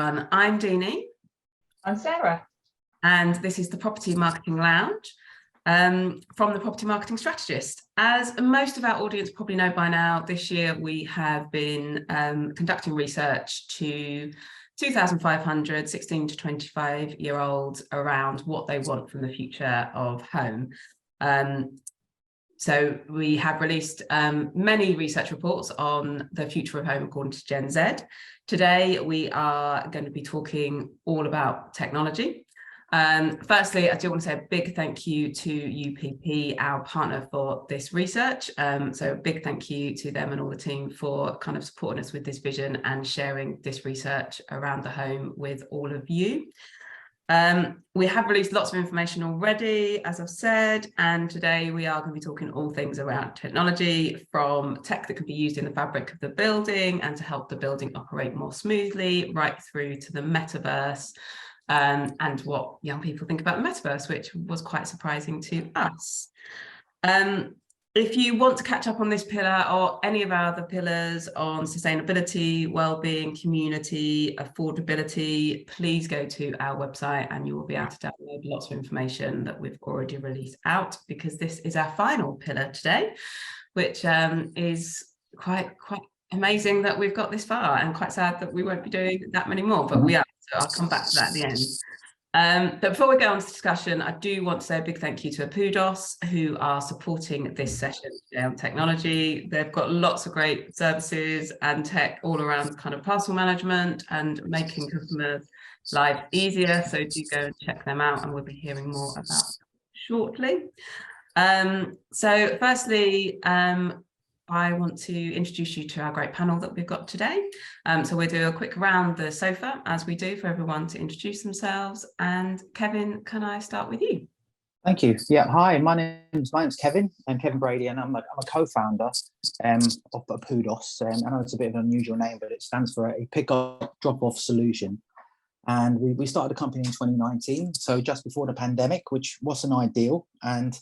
everyone. I'm Deanie. I'm Sarah. And this is the Property Marketing Lounge from the Property Marketing Strategist. As most of our audience probably know by now, this year we have been conducting research to 2,500 16 to 25-year-olds around what they want from the future of home. So we have released many research reports on the future of home according to Gen Z. Today, we are going to be talking all about technology. Firstly, I do want to say a big thank you to UPP, our partner for this research. So a big thank you to them and all the team for kind of supporting us with this vision and sharing this research around the home with all of you. We have released lots of information already, as I've said, and today we are going to be talking all things around technology, from tech that can be used in the fabric of the building and to help the building operate more smoothly, right through to the metaverse, and what young people think about the metaverse, which was quite surprising to us. If you want to catch up on this pillar or any of our other pillars on sustainability, well-being, community, affordability, please go to our website and you will be able to download lots of information that we've already released out, because this is our final pillar today, which is quite amazing that we've got this far, and quite sad that we won't be doing that many more, but we are. So I'll come back to that at the end. But before we go on to discussion, I do want to say a big thank you to Apudos, who are supporting this session today on technology. They've got lots of great services and tech all around kind of parcel management and making customers' lives easier. So do go and check them out, and we'll be hearing more about them shortly. So firstly, I want to introduce you to our great panel that we've got today. So we'll do a quick round the sofa, as we do, for everyone to introduce themselves. And Kevin, can I start with you? Thank you. Yeah, hi, my name's Kevin. I'm Kevin Brady, and I'm a co-founder of Apudos. I know it's a bit of an unusual name, but it stands for a pick-up, drop-off solution. And we started the company in 2019, so just before the pandemic, which wasn't ideal. And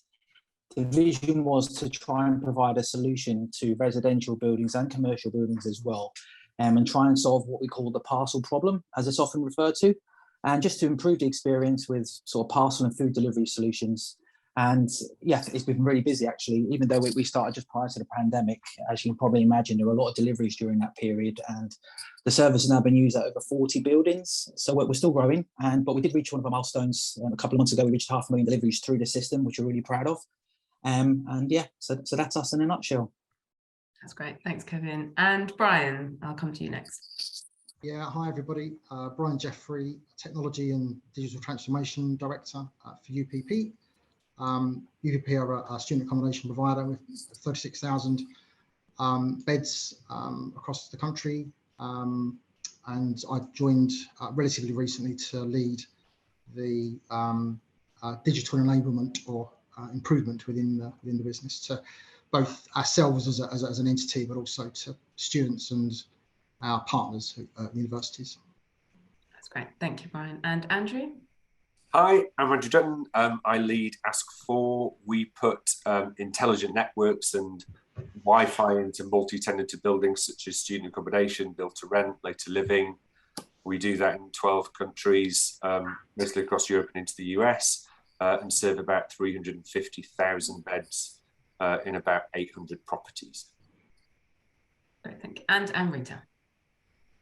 the vision was to try and provide a solution to residential buildings and commercial buildings as well, and try and solve what we call the parcel problem, as it's often referred to, and just to improve the experience with sort of parcel and food delivery solutions. And yeah, it's been really busy, actually, even though we started just prior to the pandemic. As you can probably imagine, there were a lot of deliveries during that period, and the service has now been used at over 40 buildings. So we're still growing, but we did reach one of our milestones a couple of months ago. We reached 500,000 deliveries through the system, which we're really proud of. And yeah, so that's us in a nutshell. That's great. Thanks, Kevin. And Brian, I'll come to you next. Yeah, hi everybody. Brian Jeffrey, Technology and Digital Transformation Director for UPP. UPP are a student accommodation provider with 36,000 beds across the country. And I joined relatively recently to lead the digital enablement or improvement within the business, to both ourselves as an entity, but also to students and our partners at universities. That's great. Thank you, Brian. And Andrew? Hi, I'm Andrew Dutton. I lead ASK4. We put intelligent networks and Wi-Fi into multi-tenanted buildings such as student accommodation, built to rent, later living. We do that in 12 countries, mostly across Europe and into the US. And serve about 350,000 beds in about 800 properties. Great, thank you. And Amrita.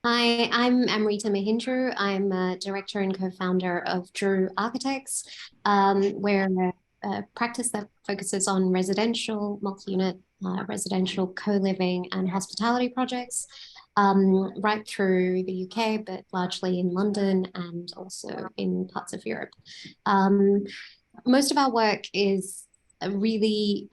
Hi, I'm Amrita Mahindroo. I'm a director and co-founder of DROO Architects. We're a practice that focuses on residential, multi-unit, residential co-living and hospitality projects, right through the UK, but largely in London and also in parts of Europe. Most of our work is really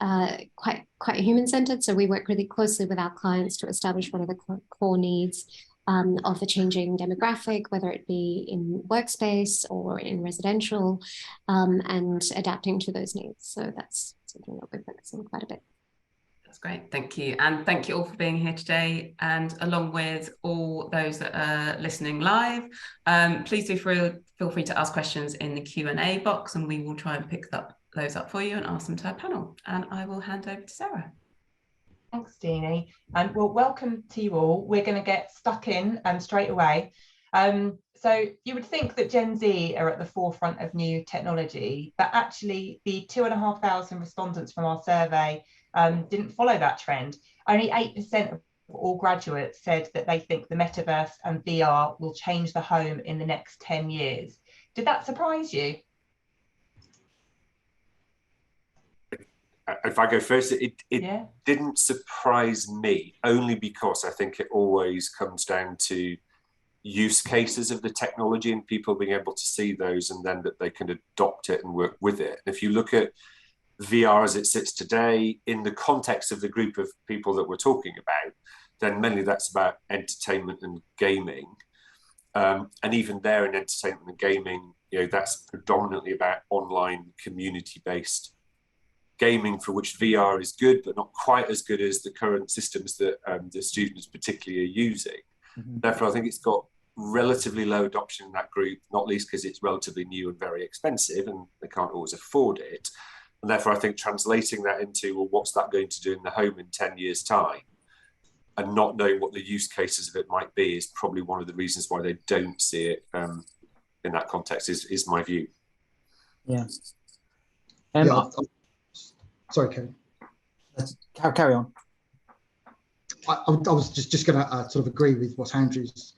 quite human-centered, so we work really closely with our clients to establish what are the core needs of the changing demographic, whether it be in workspace or in residential, and adapting to those needs. So that's something that we focus on quite a bit. That's great, thank you. And thank you all for being here today. And along with all those that are listening live, please do feel free to ask questions in the Q&A box, and we will try and pick those up for you and ask them to our panel. And I will hand over to Sarah. Thanks, Deanie. And well, welcome to you all. We're going to get stuck in straight away. So you would think that Gen Z are at the forefront of new technology, but actually the 2,500 respondents from our survey didn't follow that trend. Only 8% of all graduates said that they think the metaverse and VR will change the home in the next 10 years. Did that surprise you? If I go first, it didn't surprise me, only because I think it always comes down to use cases of the technology and people being able to see those, and then that they can adopt it and work with it. If you look at VR as it sits today in the context of the group of people that we're talking about, then mainly that's about entertainment and gaming. And even there in entertainment and gaming, that's predominantly about online community-based gaming, for which VR is good, but not quite as good as the current systems that the students particularly are using. Therefore, I think it's got relatively low adoption in that group, not least because it's relatively new and very expensive and they can't always afford it. And therefore, I think translating that into, well, what's that going to do in the home in 10 years' time? And not knowing what the use cases of it might be is probably one of the reasons why they don't see it in that context, is my view. Yeah. Sorry, Kevin. Carry on. I was just going to sort of agree with what Andrew's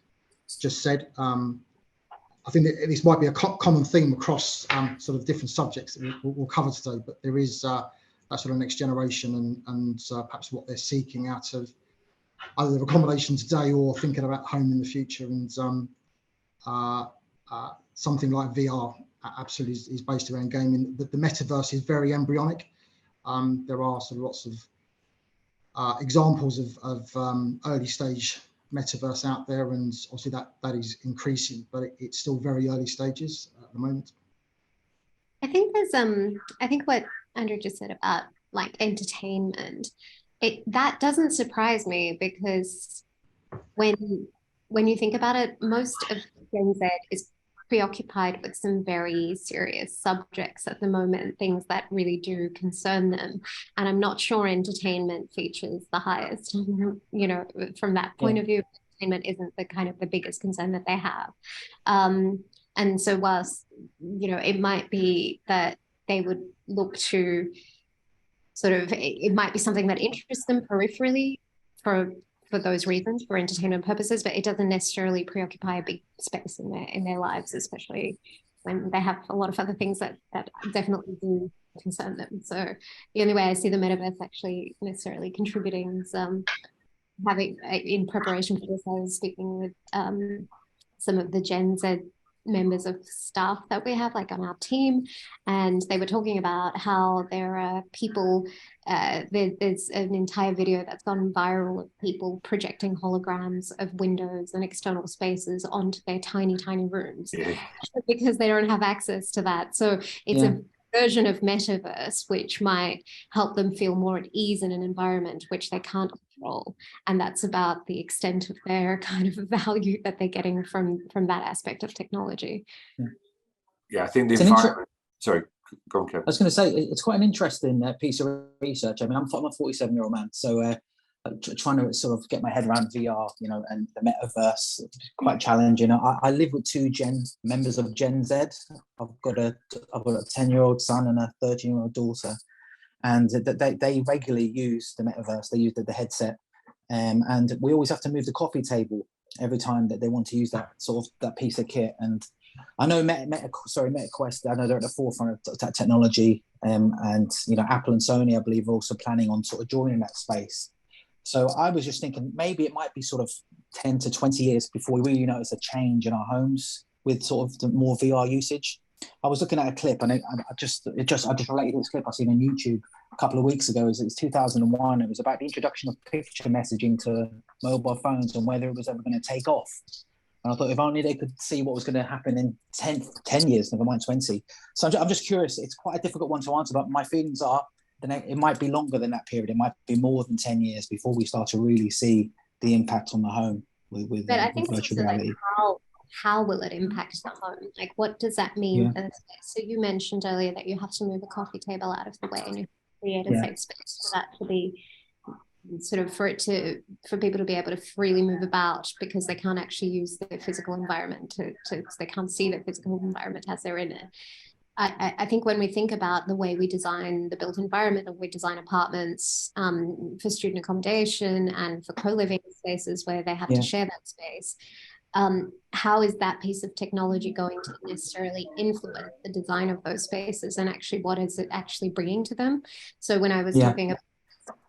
just said. I think that this might be a common theme across sort of different subjects that we'll cover today, but there is that sort of next generation and perhaps what they're seeking out of either accommodation today or thinking about home in the future. And something like VR absolutely is based around gaming. The metaverse is very embryonic. There are sort of lots of examples of early stage metaverse out there, and obviously that is increasing, but it's still very early stages at the moment. I think there's I think what Andrew just said about like entertainment, that doesn't surprise me, because when you think about it, most of Gen Z is preoccupied with some very serious subjects at the moment, things that really do concern them. And I'm not sure entertainment features the highest, from that point of view. Entertainment isn't the biggest concern that they have. And so whilst, it might be that they would look to it might be something that interests them peripherally for those reasons, for entertainment purposes, but it doesn't necessarily preoccupy a big space in their lives, especially when they have a lot of other things that definitely do concern them. So the only way I see the metaverse actually necessarily contributing is having, in preparation for this, I was speaking with some of the Gen Z members of staff that we have on our team, and they were talking about how there are people, there's an entire video that's gone viral of people projecting holograms of windows and external spaces onto their tiny rooms because they don't have access to that. So it's a version of metaverse which might help them feel more at ease in an environment which they can't control, and that's about the extent of their kind of value that they're getting from that aspect of technology. I think the environment. Sorry, go on, Kevin. I was going to say it's quite an interesting piece of research. I mean, I'm a 47-year-old man, so trying to sort of get my head around VR, and the metaverse, quite challenging. I live with two members of Gen Z. I've got a 10-year-old son and a 13-year-old daughter, and they regularly use the metaverse. They use the headset, and we always have to move the coffee table every time that they want to use that piece of kit. And I know MetaQuest, I know they're at the forefront of that technology, and Apple and Sony, I believe, are also planning on sort of joining that space. So I was just thinking maybe it might be sort of 10 to 20 years before we really notice a change in our homes with sort of the more VR usage. I was looking at a clip, and I just related to this clip I seen on YouTube a couple of weeks ago. It's 2001. It was about the introduction of picture messaging to mobile phones and whether it was ever going to take off. And I thought if only they could see what was going to happen in 10 years, never mind 20. So I'm just curious. It's quite a difficult one to answer, but my feelings are it might be longer than that period. It might be more than 10 years before we start to really see the impact on the home with virtual reality. How will it impact the home? What does that mean? So you mentioned earlier that you have to move a coffee table out of the way and you create a safe space for that to be sort of for people to be able to freely move about, because they can't actually use their physical environment they can't see their physical environment as they're in it. I think when we think about the way we design the built environment, and we design apartments for student accommodation and for co-living spaces where they have to share that space, how is that piece of technology going to necessarily influence the design of those spaces, and actually what is it actually bringing to them? So when I was talking about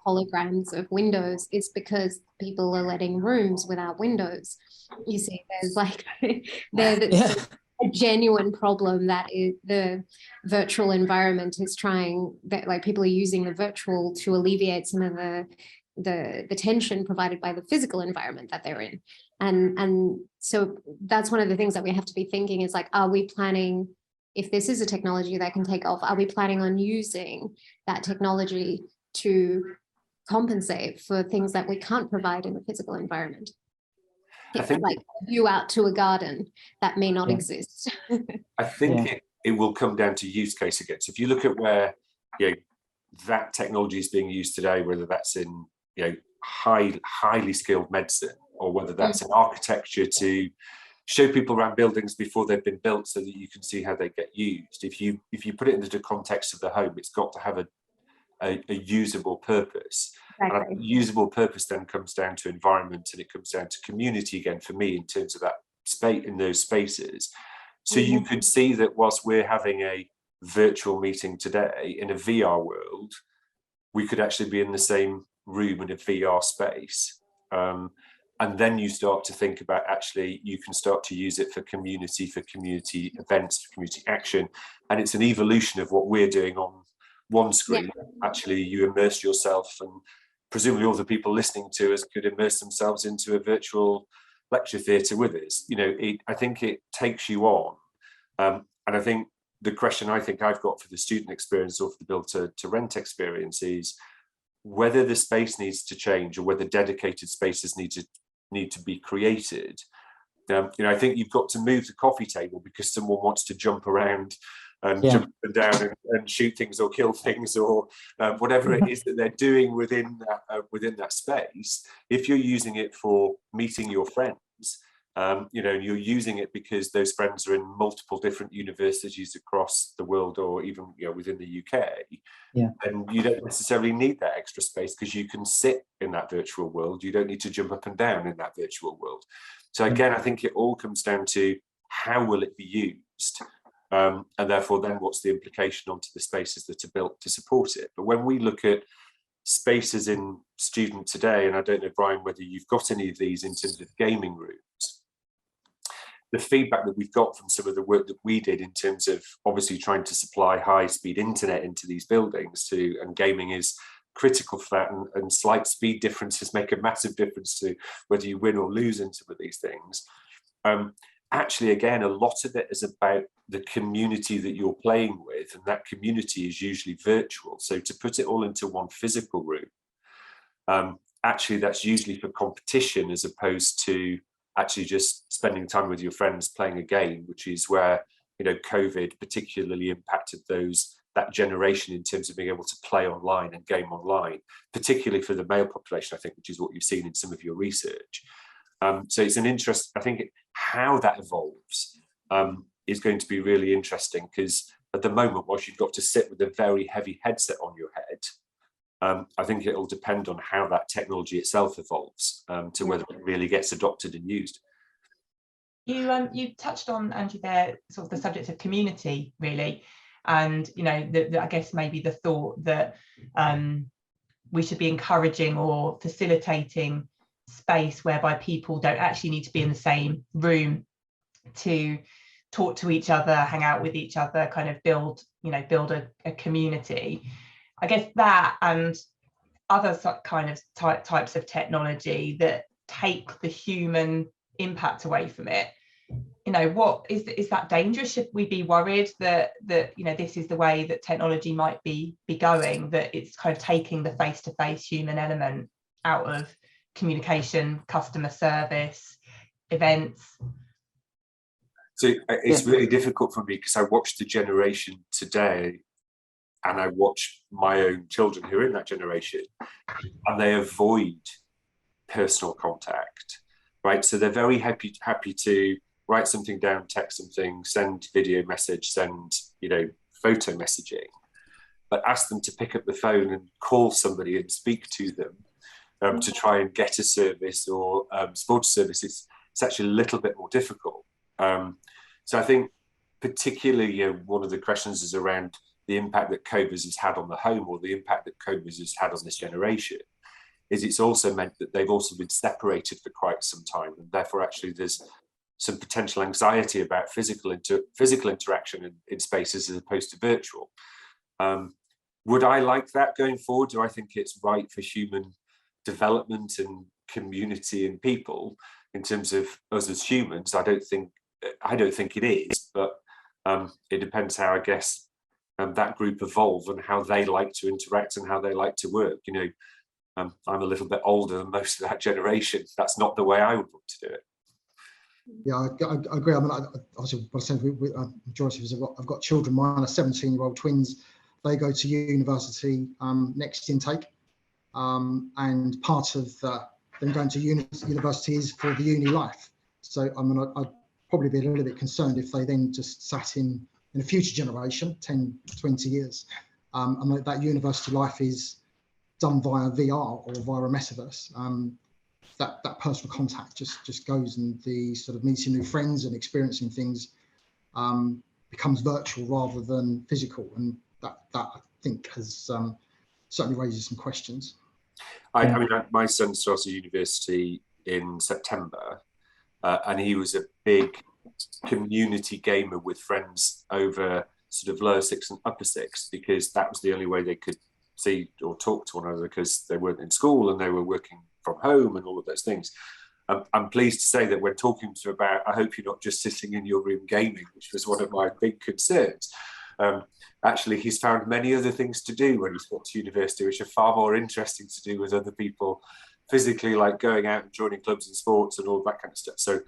holograms of windows, it's because people are letting rooms without windows. You see, there's like a genuine problem that is the virtual environment is trying, that like people are using the virtual to alleviate some of the tension provided by the physical environment that they're in. And so that's one of the things that we have to be thinking is like, are we planning, if this is a technology that can take off, are we planning on using that technology to compensate for things that we can't provide in the physical environment? I think like a view out to a garden that may not exist. I think it will come down to use case again. So if you look at where that technology is being used today, whether that's in highly skilled medicine, or whether that's in architecture to show people around buildings before they've been built so that you can see how they get used. If you put it into the context of the home, it's got to have a usable purpose. Exactly. And a usable purpose then comes down to environment, and it comes down to community again for me in terms of that space in those spaces. So you could see that whilst we're having a virtual meeting today in a VR world, we could actually be in the same room in a VR space. And then you start to think about actually you can start to use it for community events, for community action. And it's an evolution of what we're doing on one screen. Actually, you immerse yourself, and presumably all the people listening to us could immerse themselves into a virtual lecture theatre with us. I think it takes you on. And I think the question I think I've got for the student experience or for the build to rent experience is whether the space needs to change, or whether dedicated spaces need to be created. I think you've got to move the coffee table because someone wants to jump around and jump up and down and shoot things or kill things, or whatever it is that they're doing within that space. If you're using it for meeting your friends, you're using it because those friends are in multiple different universities across the world, or even within the UK, and you don't necessarily need that extra space because you can sit in that virtual world. You don't need to jump up and down in that virtual world. So again, I think it all comes down to how will it be used, and therefore then what's the implication onto the spaces that are built to support it. But when we look at spaces in student today, and I don't know, Brian, whether you've got any of these in terms of gaming rooms, the feedback that we've got from some of the work that we did in terms of obviously trying to supply high-speed internet into these buildings and gaming is critical for that, and slight speed differences make a massive difference to whether you win or lose in some of these things. Actually, again, a lot of it is about the community that you're playing with, and that community is usually virtual. So to put it all into one physical room, actually that's usually for competition as opposed to actually just spending time with your friends playing a game, which is where COVID particularly impacted that generation in terms of being able to play online and game online, particularly for the male population, I think, which is what you've seen in some of your research. So it's an interest, I think, how that evolves is going to be really interesting, because at the moment, whilst you've got to sit with a very heavy headset on your head, I think it'll depend on how that technology itself evolves to whether it really gets adopted and used. You touched on, Andrew, there sort of the subject of community, really, and I guess maybe the thought that we should be encouraging or facilitating space whereby people don't actually need to be in the same room to talk to each other, hang out with each other, kind of build a community. I guess that and other kind of types of technology that take the human impact away from it. What is that dangerous? Should we be worried that this is the way that technology might be going, that it's kind of taking the face-to-face human element out of communication, customer service, events? So it's really difficult for me because I watched the generation today and I watch my own children who are in that generation, and they avoid personal contact, right? So they're very happy to write something down, text something, send video message, send, photo messaging, but ask them to pick up the phone and call somebody and speak to them to try and get a service or support service. It's actually a little bit more difficult. So I think particularly one of the questions is around the impact that COVID has had on the home, or the impact that COVID has had on this generation. It's also meant that they've also been separated for quite some time, and therefore actually there's some potential anxiety about physical interaction in spaces as opposed to virtual. Would I like that going forward? Do I think it's right for human development and community and people in terms of us as humans? I don't think it is, but it depends how, I guess, that group evolve and how they like to interact and how they like to work. I'm a little bit older than most of that generation. That's not the way I would want to do it. Yeah, I agree. I mean, obviously, by the same majority of us, I've got children. Mine are 17-year-old twins. They go to university next intake, and part of them going to university is for the uni life. So I mean, I'd probably be a little bit concerned if they then just sat in a future generation, 10, 20 years, and that university life is done via VR or via a metaverse. That personal contact just goes, and the sort of meeting new friends and experiencing things becomes virtual rather than physical, and that I think has certainly raises some questions. I mean, my son started university in September, and he was a big community gamer with friends over sort of lower six and upper six, because that was the only way they could see or talk to one another, because they weren't in school and they were working from home and all of those things. I'm pleased to say that when talking to him about, I hope you're not just sitting in your room gaming, which was one of my big concerns. Actually, he's found many other things to do when he's got to university, which are far more interesting to do with other people physically, like going out and joining clubs and sports and all that kind of stuff. So,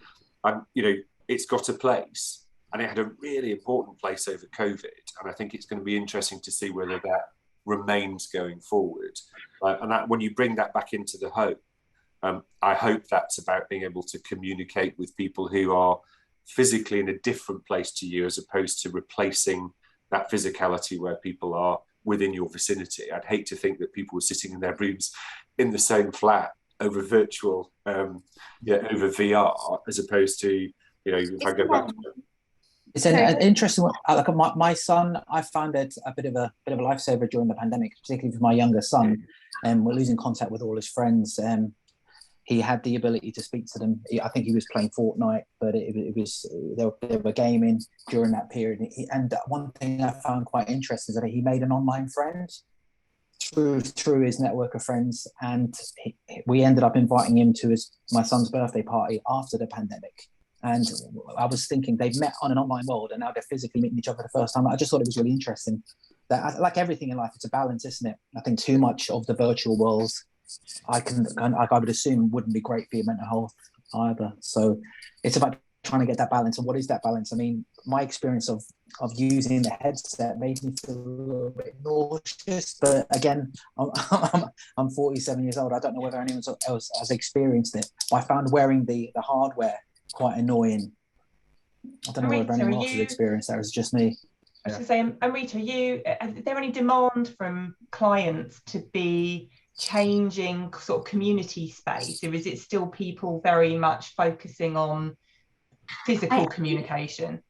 it's got a place, and it had a really important place over COVID. And I think it's going to be interesting to see whether that remains going forward. And that when you bring that back into the home, I hope that's about being able to communicate with people who are physically in a different place to you, as opposed to replacing that physicality where people are within your vicinity. I'd hate to think that people were sitting in their rooms in the same flat over virtual, over VR, as opposed to, if I go back to it's an interesting one. Like my son, I found it a bit of a lifesaver during the pandemic, particularly for my younger son. And we're losing contact with all his friends. He had the ability to speak to them. I think he was playing Fortnite, but it was they were gaming during that period. And one thing I found quite interesting is that he made an online friend through his network of friends, and we ended up inviting him to my son's birthday party after the pandemic. And I was thinking they've met on an online world, and now they're physically meeting each other for the first time. I just thought it was really interesting. That, like everything in life, it's a balance, isn't it? I think too much of the virtual worlds, I would assume, wouldn't be great for your mental health either. So it's about trying to get that balance. And what is that balance? I mean, my experience of using the headset made me feel a little bit nauseous. But again, I'm 47 years old. I don't know whether anyone else has experienced it. I found wearing the hardware quite annoying. I don't know whether anyone else has experienced that. It was just me. I was going to say, Amrita, is there any demand from clients to be changing sort of community space, or is it still people very much focusing on physical communication?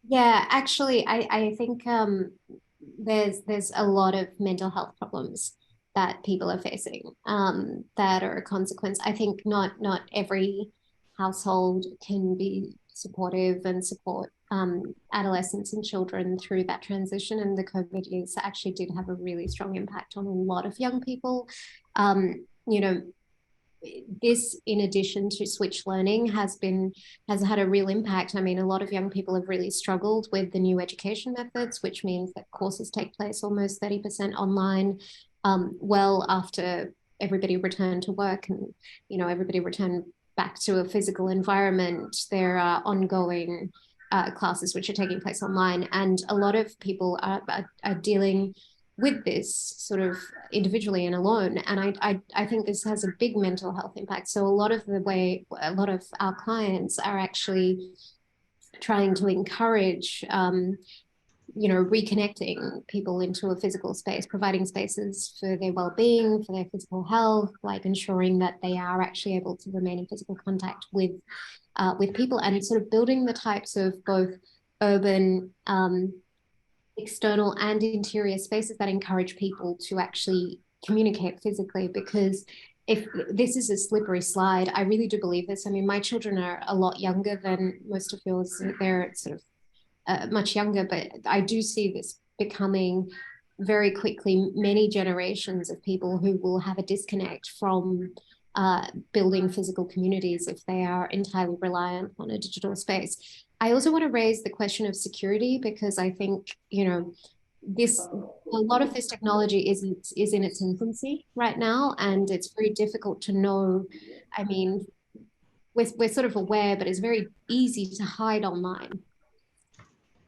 Yeah, actually, I think there's a lot of mental health problems that people are facing that are a consequence. I think not every household can be supportive and support adolescents and children through that transition, and the COVID years actually did have a really strong impact on a lot of young people. This, in addition to switch learning, has had a real impact. I mean, a lot of young people have really struggled with the new education methods, which means that courses take place almost 30% online, well after everybody returned to work and everybody returned back to a physical environment. There are ongoing classes which are taking place online, and a lot of people are dealing with this sort of individually and alone. And I think this has a big mental health impact. So a lot of our clients are actually trying to encourage reconnecting people into a physical space, providing spaces for their well-being, for their physical health, like ensuring that they are actually able to remain in physical contact with people, and sort of building the types of both urban, external and interior spaces that encourage people to actually communicate physically. Because if this is a slippery slide, I really do believe this. I mean, my children are a lot younger than most of yours. They're sort of much younger, but I do see this becoming very quickly many generations of people who will have a disconnect from building physical communities if they are entirely reliant on a digital space. I also want to raise the question of security, because I think, a lot of this technology is in its infancy right now, and it's very difficult to know. I mean, we're sort of aware, but it's very easy to hide online.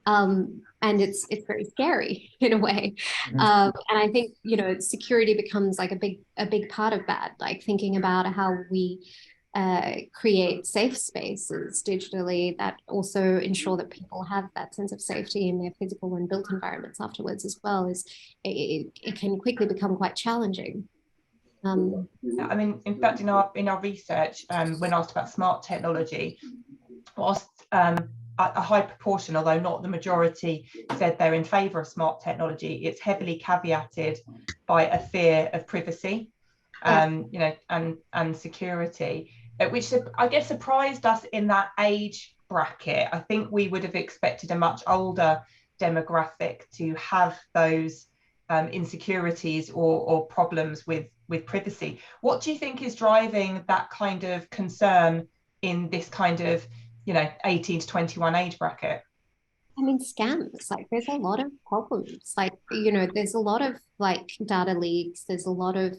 And it's very scary in a way. And I think, security becomes like a big part of that, like thinking about how we create safe spaces digitally that also ensure that people have that sense of safety in their physical and built environments afterwards as well. It can quickly become quite challenging. I mean, in fact, in our research, when asked about smart technology, whilst a high proportion, although not the majority, said they're in favour of smart technology, it's heavily caveated by a fear of privacy, and security, which I guess surprised us in that age bracket. I think we would have expected a much older demographic to have those insecurities or problems with privacy. What do you think is driving that kind of concern in this kind of 18 to 21 age bracket? I mean, scams, like there's a lot of problems, like, there's a lot of like data leaks, there's a lot of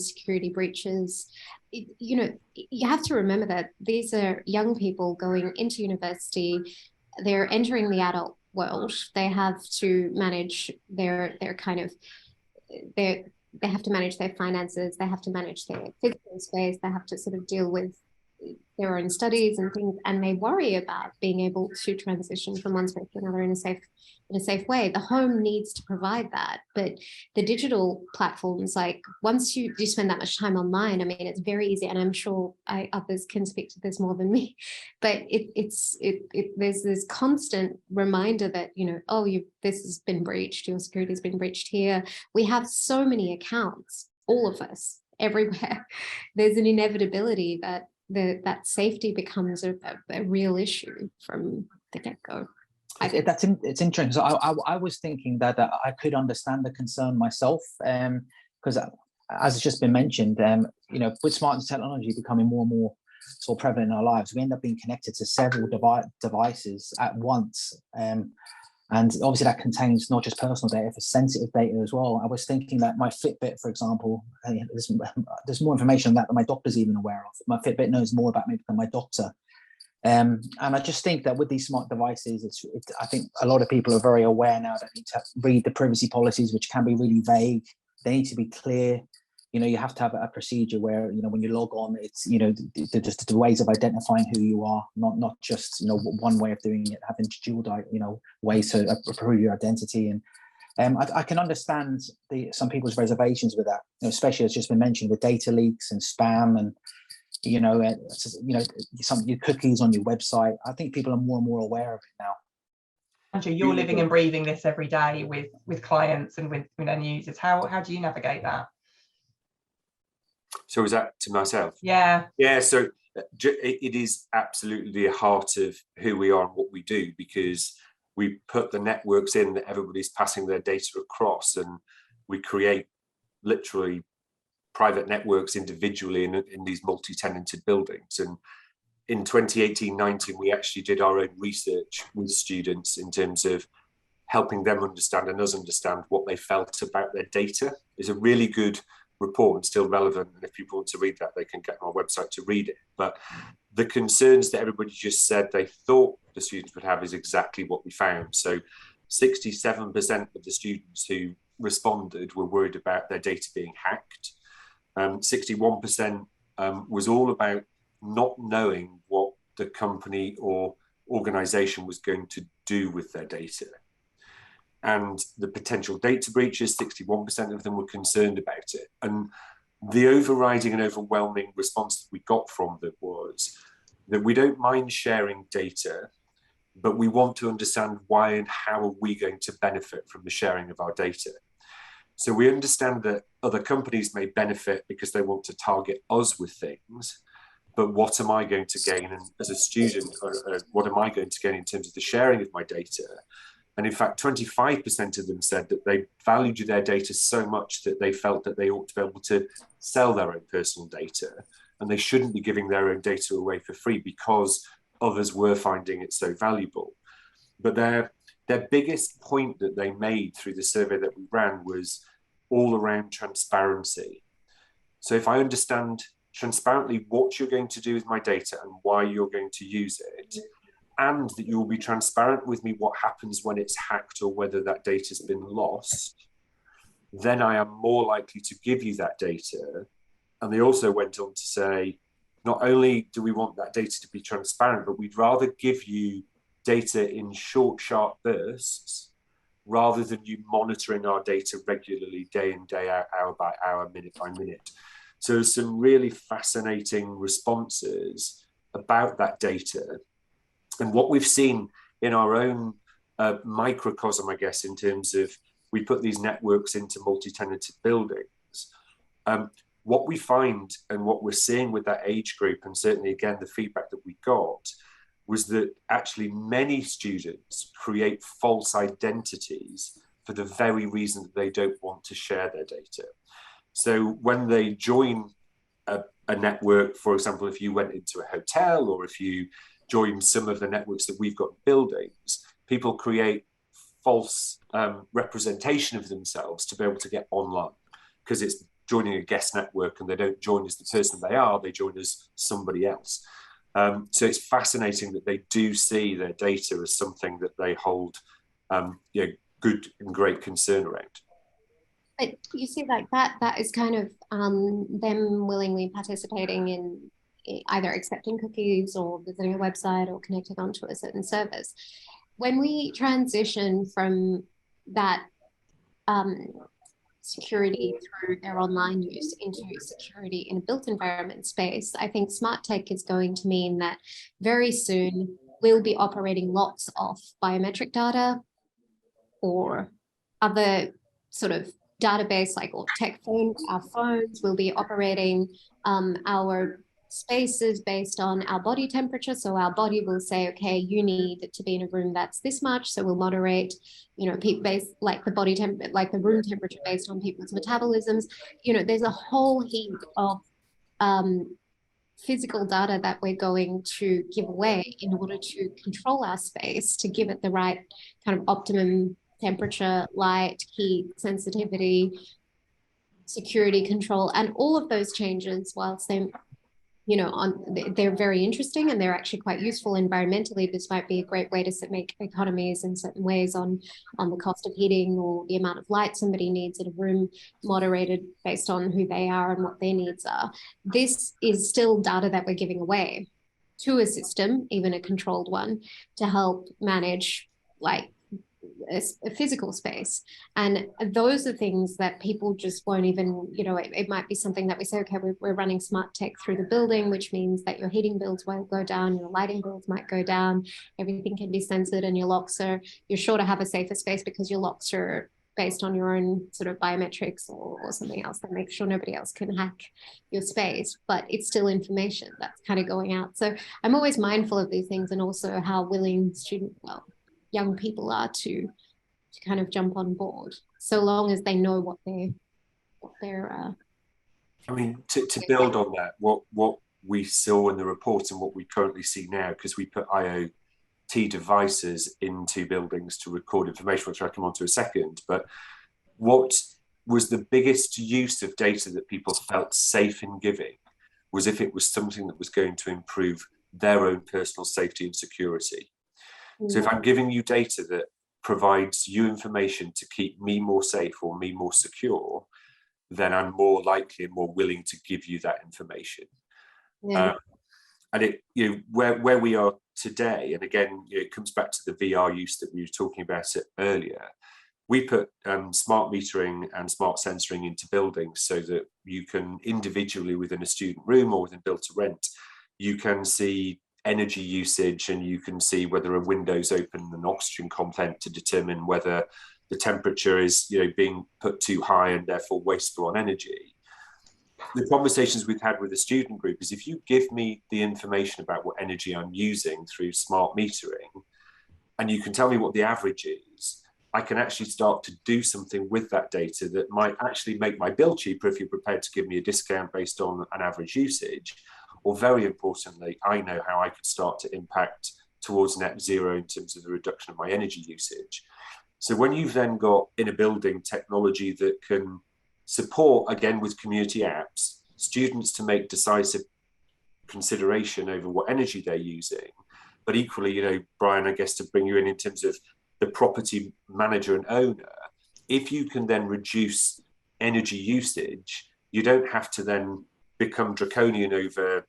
security breaches. You have to remember that these are young people going into university, they're entering the adult world, they have to manage they have to manage their finances, they have to manage their physical space, they have to sort of deal with their own studies and things, and they worry about being able to transition from one space to another in a safe way. The home needs to provide that, but the digital platforms, like once you spend that much time online, I mean, it's very easy, and I'm sure others can speak to this more than me, but there's this constant reminder that this has been breached, your security has been breached here. We have so many accounts, all of us, everywhere. There's an inevitability that that safety becomes a real issue from the get-go. It's interesting. So I was thinking that I could understand the concern myself, because as it's just been mentioned, with smart technology becoming more and more sort of prevalent in our lives, we end up being connected to several devices at once. And obviously that contains not just personal data, but sensitive data as well. I was thinking that my Fitbit, for example, there's more information on that than my doctor's even aware of. My Fitbit knows more about me than my doctor. And I just think that with these smart devices, I think a lot of people are very aware now that they need to read the privacy policies, which can be really vague. They need to be clear. You have to have a procedure where, when you log on, it's, just the ways of identifying who you are, not just, one way of doing it, having dual, ways to prove your identity. And I can understand some people's reservations with that, especially as just been mentioned with data leaks and spam and, some of your cookies on your website. I think people are more and more aware of it now. Andrew, you're living and breathing this every day with clients and with users. How do you navigate that? So is that to myself? Yeah. So it is absolutely the heart of who we are and what we do, because we put the networks in that everybody's passing their data across, and we create literally private networks individually in these multi-tenanted buildings. And in 2018-19, we actually did our own research with students in terms of helping them understand and us understand what they felt about their data. It's a really good report and still relevant, and if people want to read that, they can get on our website to read it. But the concerns that everybody just said they thought the students would have is exactly what we found. So 67% of the students who responded were worried about their data being hacked. 61% was all about not knowing what the company or organization was going to do with their data. And the potential data breaches, 61% of them were concerned about it. And the overriding and overwhelming response that we got from them was that we don't mind sharing data, but we want to understand why and how are we going to benefit from the sharing of our data. So we understand that other companies may benefit because they want to target us with things, but what am I going to gain? And as a student, what am I going to gain in terms of the sharing of my data? And in fact, 25% of them said that they valued their data so much that they felt that they ought to be able to sell their own personal data, and they shouldn't be giving their own data away for free because others were finding it so valuable. But their biggest point that they made through the survey that we ran was all around transparency. So if I understand transparently what you're going to do with my data and why you're going to use it, and that you will be transparent with me what happens when it's hacked or whether that data has been lost, then I am more likely to give you that data. And they also went on to say, not only do we want that data to be transparent, but we'd rather give you data in short, sharp bursts rather than you monitoring our data regularly, day in, day out, hour by hour, minute by minute. So some really fascinating responses about that data. And what we've seen in our own microcosm, I guess, in terms of we put these networks into multi-tenanted buildings, what we find and what we're seeing with that age group, and certainly, again, the feedback that we got, was that actually many students create false identities for the very reason that they don't want to share their data. So when they join a network, for example, if you went into a hotel or if you join some of the networks that we've got in buildings, people create false representation of themselves to be able to get online, because it's joining a guest network and they don't join as the person they are, they join as somebody else. So it's fascinating that they do see their data as something that they hold good and great concern around. But you see, like that is kind of them willingly participating in either accepting cookies or visiting a website or connecting onto a certain service. When we transition from that security through their online use into security in a built environment space, I think smart tech is going to mean that very soon we'll be operating lots of biometric data or other sort of database, like or tech phone, our phones will be operating our spaces based on our body temperature. So our body will say, okay, you need to be in a room that's this much. So we'll moderate, based like the body temp, like the room temperature based on people's metabolisms. There's a whole heap of physical data that we're going to give away in order to control our space, to give it the right kind of optimum temperature, light, heat, sensitivity, security control, and all of those changes, whilst they're very interesting and they're actually quite useful environmentally. This might be a great way to make economies in certain ways on the cost of heating or the amount of light somebody needs in a room, moderated based on who they are and what their needs are. This is still data that we're giving away to a system, even a controlled one, to help manage like a physical space. And those are things that people just won't even, it might be something that we say, okay, we're running smart tech through the building, which means that your heating bills won't go down, your lighting bills might go down, everything can be censored, and your locks you're sure to have a safer space because your locks are based on your own sort of biometrics or something else that makes sure nobody else can hack your space, but it's still information that's kind of going out. So I'm always mindful of these things, and also how willing young people are to kind of jump on board, so long as they know what they're I mean, to build on that, what we saw in the report and what we currently see now, because we put IoT devices into buildings to record information, which I'll come on to a second, but what was the biggest use of data that people felt safe in giving was if it was something that was going to improve their own personal safety and security. So if I'm giving you data that provides you information to keep me more safe or me more secure, then I'm more likely and more willing to give you that information. Yeah. And it, where we are today, and again, it comes back to the VR use that we were talking about earlier. We put smart metering and smart sensoring into buildings so that you can individually within a student room or within build to rent, you can see energy usage, and you can see whether a window's open and oxygen content to determine whether the temperature is being put too high and therefore wasteful on energy. The conversations we've had with the student group is, if you give me the information about what energy I'm using through smart metering, and you can tell me what the average is, I can actually start to do something with that data that might actually make my bill cheaper if you're prepared to give me a discount based on an average usage. Or very importantly, I know how I could start to impact towards net zero in terms of the reduction of my energy usage. So when you've then got in a building technology that can support, again with community apps, students to make decisive consideration over what energy they're using, but equally, Brian, I guess to bring you in terms of the property manager and owner, if you can then reduce energy usage, you don't have to then become draconian over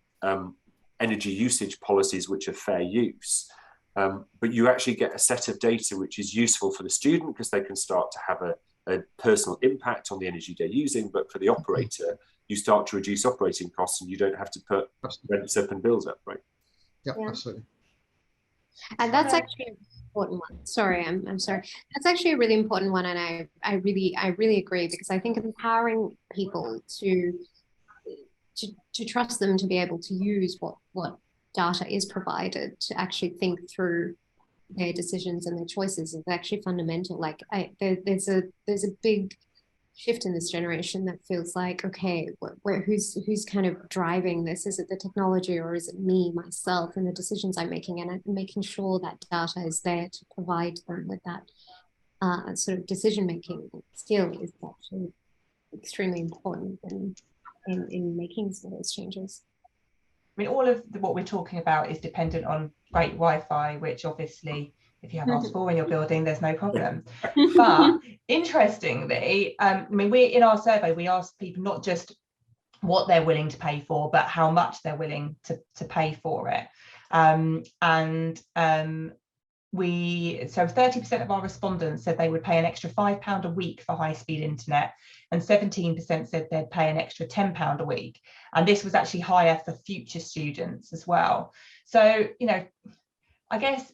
energy usage policies which are fair use. But you actually get a set of data which is useful for the student because they can start to have a personal impact on the energy they're using, but for the operator, you start to reduce operating costs and you don't have to put rents up and bills up, right? Yeah, absolutely. And that's actually an important one. Sorry, I'm sorry. That's actually a really important one, and I really agree, because I think empowering people to trust them to be able to use what data is provided to actually think through their decisions and their choices is actually fundamental. Like there's a big shift in this generation that feels like, okay, who's kind of driving this? Is it the technology, or is it me, myself, and the decisions I'm making? And making sure that data is there to provide them with that sort of decision-making skill is actually extremely important in making some of those changes. I mean, all of what we're talking about is dependent on great Wi-Fi, which obviously, if you have ASK4 in your building, there's no problem. But interestingly, I mean, in our survey, we asked people not just what they're willing to pay for, but how much they're willing to pay for it. So 30% of our respondents said they would pay an extra £5 a week for high-speed internet, and 17% said they'd pay an extra £10 a week. And this was actually higher for future students as well. So, I guess,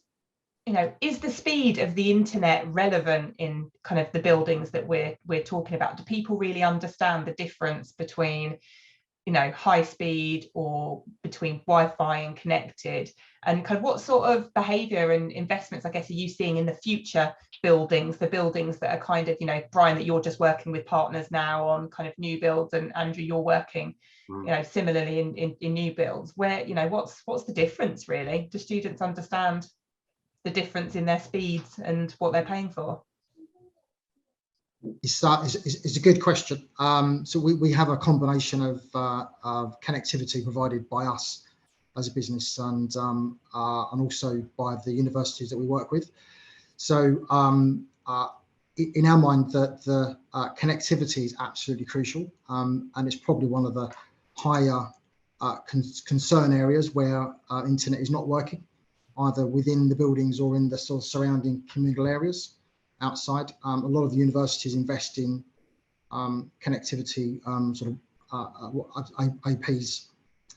is the speed of the internet relevant in kind of the buildings that we're talking about? Do people really understand the difference between, high speed or between Wi-Fi and connected? And kind of what sort of behaviour and investments, I guess, are you seeing in the future buildings, the buildings that are kind of, Brian, that you're just working with partners now on kind of new builds, and Andrew, you're working, similarly in new builds, where, what's the difference really? Do students understand the difference in their speeds and what they're paying for? It's a good question. So we have a combination of connectivity provided by us as a business and also by the universities that we work with. So in our mind, the connectivity is absolutely crucial, and it's probably one of the higher concern areas where internet is not working, either within the buildings or in the sort of surrounding communal areas outside. A lot of the universities invest in connectivity, APs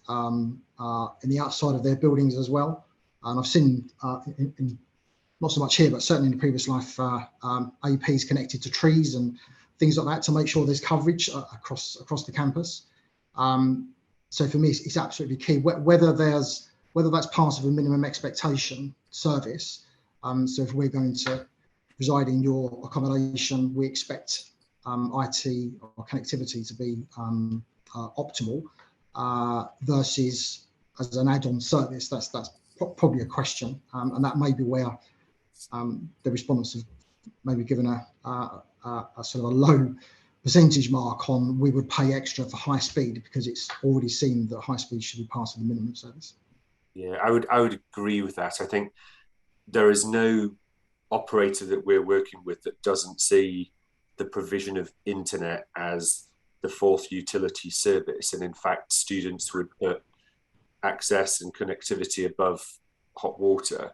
in the outside of their buildings as well. And I've seen, not so much here, but certainly in the previous life, APs connected to trees and things like that to make sure there's coverage across the campus. So for me, it's absolutely key, whether that's part of a minimum expectation service. So if we're going to reside in your accommodation, we expect IT or connectivity to be optimal, versus as an add-on service. That's probably a question, and that may be where the respondents have maybe given a sort of a low percentage mark on we would pay extra for high speed, because it's already seen that high speed should be part of the minimum service. Yeah, I would agree with that. I think there is no operator that we're working with that doesn't see the provision of internet as the fourth utility service, and in fact students would put access and connectivity above hot water,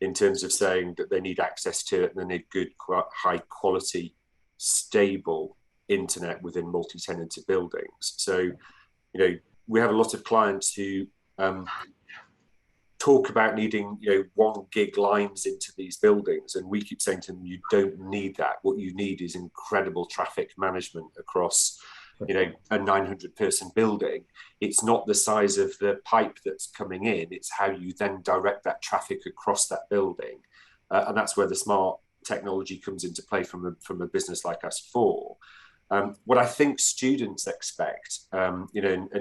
in terms of saying that they need access to it and they need good, high quality, stable internet within multi-tenanted buildings. So, we have a lot of clients who talk about needing 1 gig lines into these buildings, and we keep saying to them, you don't need that. What you need is incredible traffic management across a 900 person building. It's not the size of the pipe that's coming in, it's how you then direct that traffic across that building, and that's where the smart technology comes into play from a business like ASK4. What I think students expect, and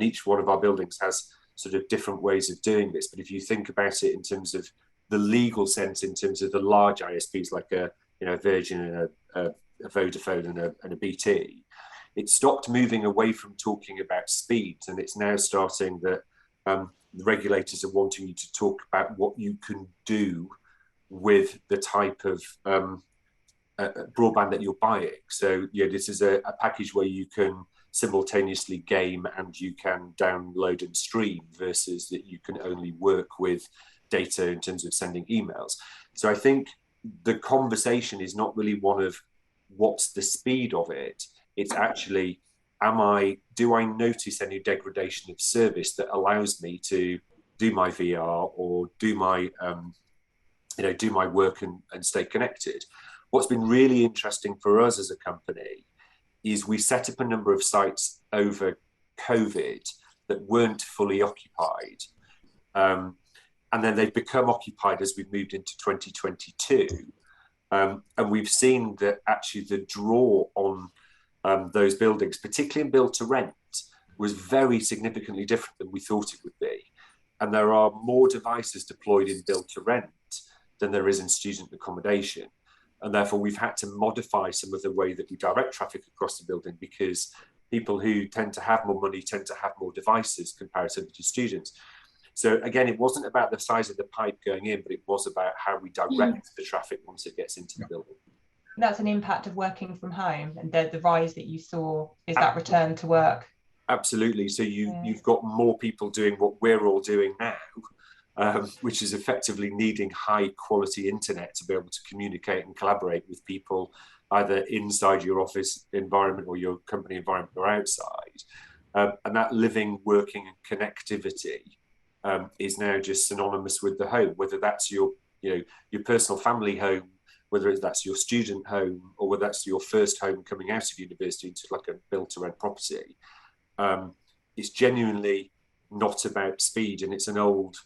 each one of our buildings has sort of different ways of doing this, but if you think about it in terms of the legal sense, in terms of the large ISPs like a Virgin and a Vodafone and a BT, it stopped moving away from talking about speeds, and it's now starting that the regulators are wanting you to talk about what you can do with the type of broadband that you're buying. So this is a package where you can simultaneously game and you can download and stream, versus that you can only work with data in terms of sending emails. So I think the conversation is not really one of what's the speed of it. It's actually, do I notice any degradation of service that allows me to do my VR or do my work and stay connected? What's been really interesting for us as a company is we set up a number of sites over COVID that weren't fully occupied. And then they've become occupied as we've moved into 2022. And we've seen that actually the draw on those buildings, particularly in build to rent, was very significantly different than we thought it would be. And there are more devices deployed in build to rent than there is in student accommodation. And therefore we've had to modify some of the way that we direct traffic across the building, because people who tend to have more money tend to have more devices comparatively to students. So again, it wasn't about the size of the pipe going in, but it was about how we direct the traffic once it gets into the building. That's an impact of working from home, and the rise that you saw is that return to work. Absolutely. So you've got more people doing what we're all doing now, which is effectively needing high quality internet to be able to communicate and collaborate with people either inside your office environment or your company environment or outside. And that living, working and connectivity is now just synonymous with the home, whether that's your personal family home, whether that's your student home, or whether that's your first home coming out of university into like a build to rent property. It's genuinely not about speed, and it's an old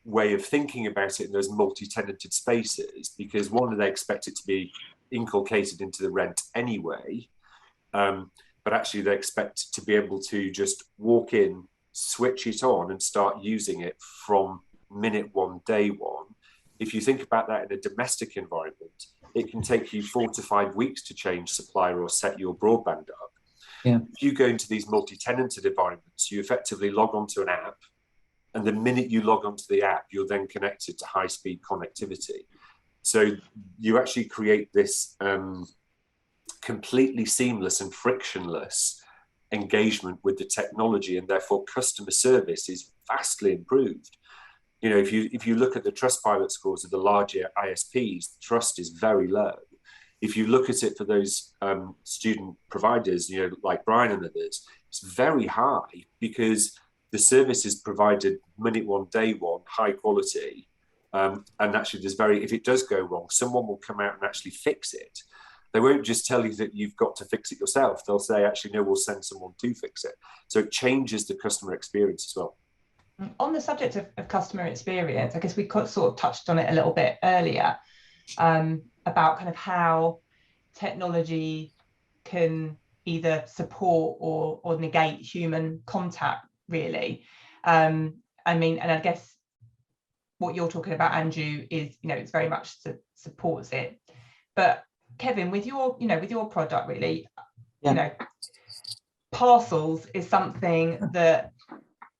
way of thinking about it in those multi-tenanted spaces, because one, they expect it to be inculcated into the rent anyway, but actually they expect to be able to just walk in, switch it on and start using it from minute one, day one. If you think about that in a domestic environment, it can take you 4 to 5 weeks to change supplier or set your broadband up. Yeah. If you go into these multi-tenanted environments, you effectively log onto an app, and the minute you log onto the app, you're then connected to high-speed connectivity. So you actually create this completely seamless and frictionless engagement with the technology, and therefore customer service is vastly improved. If you look at the Trustpilot scores of the larger ISPs, trust is very low. If you look at it for those student providers, like Brian and others, it's very high, because the service is provided minute one, day one, high quality. And actually if it does go wrong, someone will come out and actually fix it. They won't just tell you that you've got to fix it yourself. They'll say, actually, no, we'll send someone to fix it. So it changes the customer experience as well. On the subject of customer experience, I guess we sort of touched on it a little bit earlier, about kind of how technology can either support or negate human contact, really. And I guess what you're talking about, Andrew, is, it's very much supports it. But Kevin, with your product, really, parcels is something that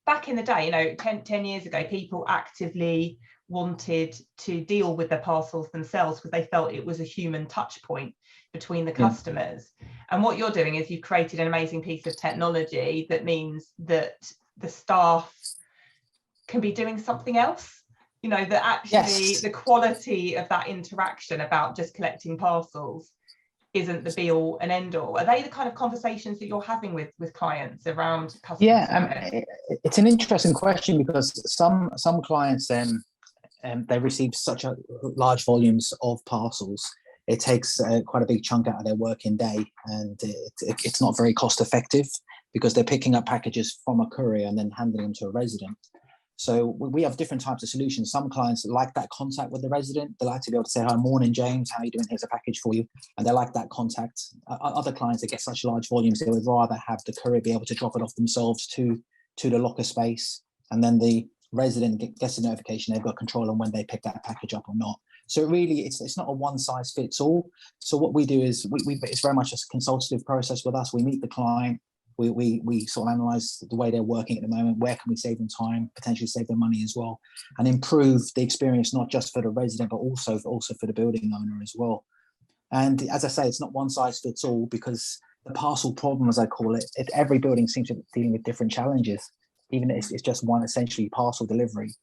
back in the day, 10 years ago, people actively wanted to deal with their parcels themselves because they felt it was a human touch point between the customers. And what you're doing is you've created an amazing piece of technology that means that the staff can be doing something else, you know, that actually the quality of that interaction about just collecting parcels isn't the be all and end all. Are they the kind of conversations that you're having with clients around customer service? It's an interesting question because some clients they receive such large volumes of parcels. It takes quite a big chunk out of their working day, and it's not very cost effective because they're picking up packages from a courier and then handing them to a resident. So we have different types of solutions. Some clients like that contact with the resident. They like to be able to say, "Hi, morning, James. How are you doing? Here's a package for you." And they like that contact. Other clients that get such large volumes, they would rather have the courier be able to drop it off themselves to the locker space. And then the resident gets a notification. They've got control on when they pick that package up or not. So really, it's not a one size fits all. So what we do is it's very much a consultative process with us. We meet the client. We sort of analyze the way they're working at the moment. Where can we save them time, potentially save them money as well, and improve the experience, not just for the resident, but also for the building owner as well. And as I say, it's not one size fits all because the parcel problem, as I call it, every building seems to be dealing with different challenges, even if it's just one essentially parcel delivery.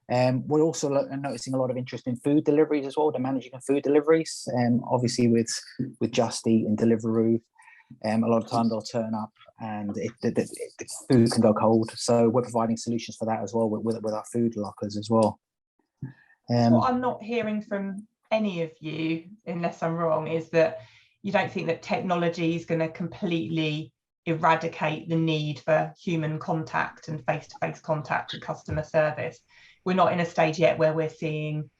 We're also noticing a lot of interest in food deliveries as well, the managing of food deliveries. Obviously with Just Eat and Deliveroo, a lot of time they'll turn up and the food can go cold. So we're providing solutions for that as well with our food lockers as well. What I'm not hearing from any of you, unless I'm wrong, is that you don't think that technology is going to completely eradicate the need for human contact and face-to-face contact with customer service. We're not in a stage yet where we're seeing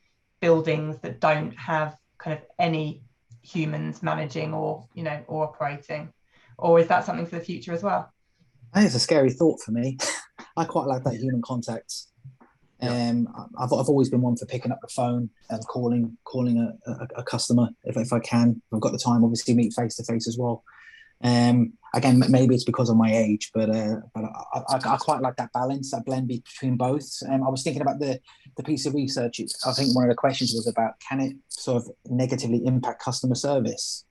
buildings that don't have kind of any humans managing or operating, or is that something for the future as well? I think it's a scary thought for me. I quite like that human contact. I've always been one for picking up the phone and calling a customer if I can. I've got the time, obviously, meet face to face as well. Again, maybe it's because of my age, but I quite like that balance, that blend between both. I was thinking about the piece of research. I think one of the questions was about, can it sort of negatively impact customer service?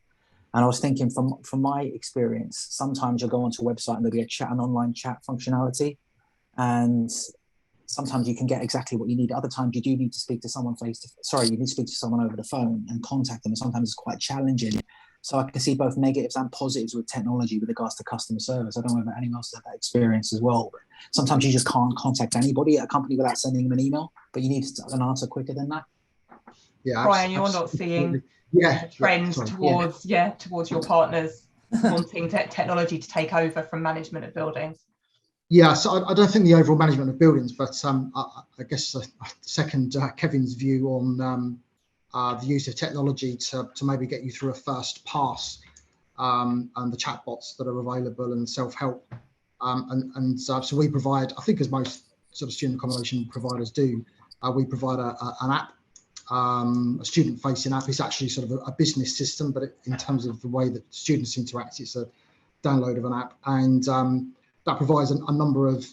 And I was thinking from my experience, sometimes you'll go onto a website and there'll be an online chat functionality, and sometimes you can get exactly what you need. Other times you do need to speak to someone you need to speak to someone over the phone and contact them, and sometimes it's quite challenging. So I can see both negatives and positives with technology with regards to customer service. I don't know if anyone else has had that experience as well. But sometimes you just can't contact anybody at a company without sending them an email, but you need an answer quicker than that. Yeah, Brian, you're not seeing a trend towards your partners wanting technology to take over from management of buildings. Yeah, so I don't think the overall management of buildings, but I guess second Kevin's view on the use of technology to maybe get you through a first pass, and the chatbots that are available and self-help. So we provide, I think as most sort of student accommodation providers do, we provide an app, a student-facing app. It's actually sort of a business system, but in terms of the way that students interact, it's a download of an app. And that provides a number of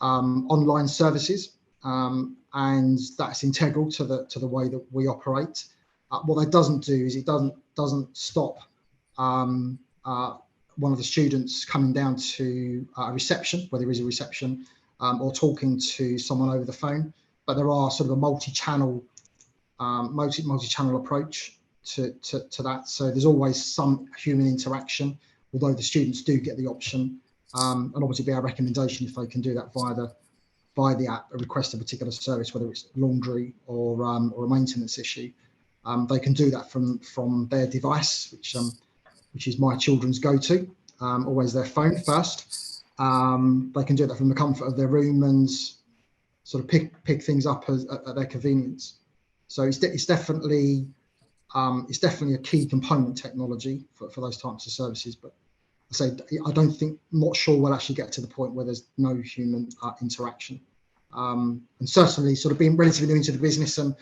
online services, and that's integral to the way that we operate. What that doesn't do is it doesn't stop one of the students coming down to a reception, where there is a reception, or talking to someone over the phone. But there are sort of a multi-channel approach to that. So there's always some human interaction, although the students do get the option. And obviously be our recommendation if they can do that via the app, request a particular service, whether it's laundry or a maintenance issue. They can do that from their device, which is my children's go-to, always their phone first. They can do that from the comfort of their room and sort of pick things up at their convenience. So it's definitely a key component technology for those types of services. But I'm not sure we'll actually get to the point where there's no human interaction. And certainly sort of being relatively new into the business and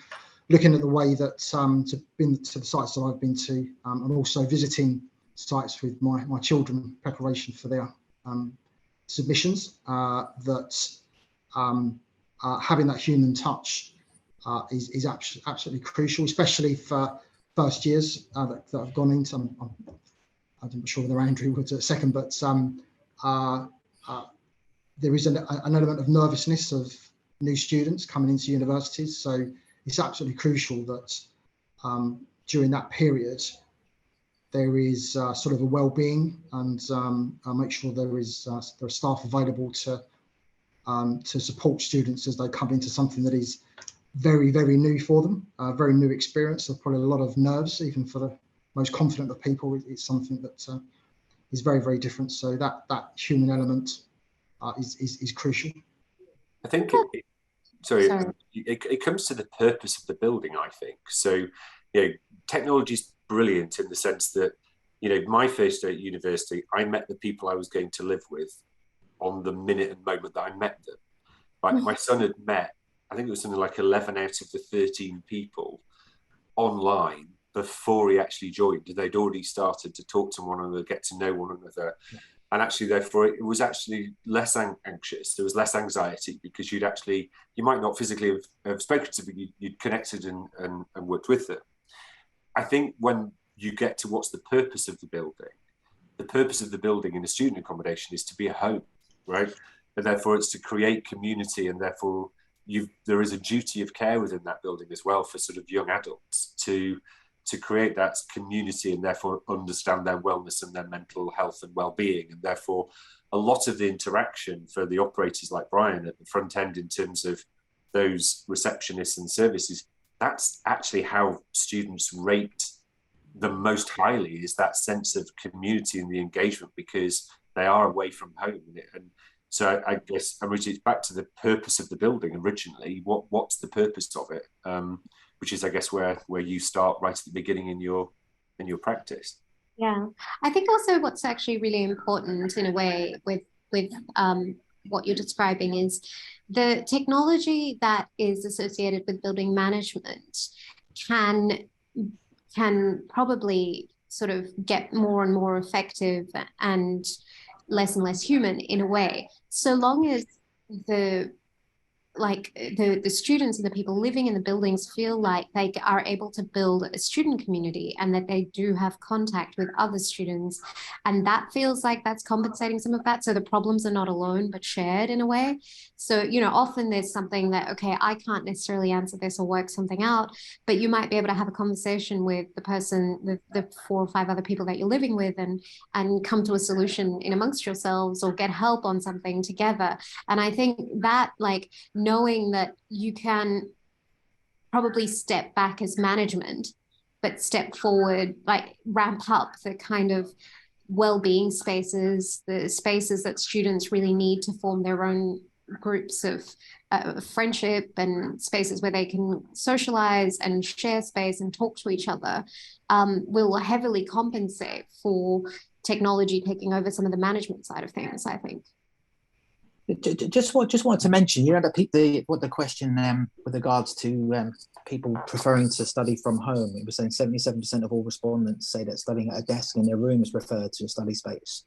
looking at the way that been to the sites that I've been to, and also visiting sites with my children, preparation for their submissions, that having that human touch is absolutely crucial, especially for first years that have gone into. I'm not sure whether Andrew would second, but there is an element of nervousness of new students coming into universities. So it's absolutely crucial that during that period, there is sort of a well-being, and make sure there are staff available to support students as they come into something that is very, very new for them, very new experience. There's probably a lot of nerves, even for the most confident of people. It's something that is very, very different. So that human element is crucial. I think it comes to the purpose of the building, I think. So, technology is brilliant in the sense that, my first day at university, I met the people I was going to live with on the minute and moment that I met them. Like my son had met, I think it was something like 11 out of the 13 people online before he actually joined. They'd already started to talk to one another, get to know one another. Yeah. And actually, therefore, it was actually less anxious. There was less anxiety because you might not physically have spoken to them, but you'd connected and worked with them. I think when you get to what's the purpose of the building in a student accommodation is to be a home, right? And therefore, it's to create community, and therefore, there is a duty of care within that building as well for sort of young adults to create that community and therefore understand their wellness and their mental health and well-being. And therefore, a lot of the interaction for the operators like Brian at the front end in terms of those receptionists and services, that's actually how students rate the most highly, is that sense of community and the engagement, because they are away from home. And so I guess, Amrita, it's back to the purpose of the building originally. What's the purpose of it? Which is, I guess, where you start right at the beginning in your practice. Yeah, I think also what's actually really important in a way with what you're describing is the technology that is associated with building management can probably sort of get more and more effective and less human in a way, so long as the students and the people living in the buildings feel like they are able to build a student community and that they do have contact with other students. And that feels like that's compensating some of that. So the problems are not alone, but shared in a way. So, often there's something that, okay, I can't necessarily answer this or work something out, but you might be able to have a conversation with the person, the 4 or 5 other people that you're living with, and come to a solution in amongst yourselves or get help on something together. And I think that, knowing that you can probably step back as management, but step forward, ramp up the kind of well-being spaces, the spaces that students really need to form their own groups of friendship, and spaces where they can socialize and share space and talk to each other, will heavily compensate for technology taking over some of the management side of things, I think. Just wanted to mention, the question with regards to people preferring to study from home. It was saying 77% of all respondents say that studying at a desk in their room is preferred to a study space.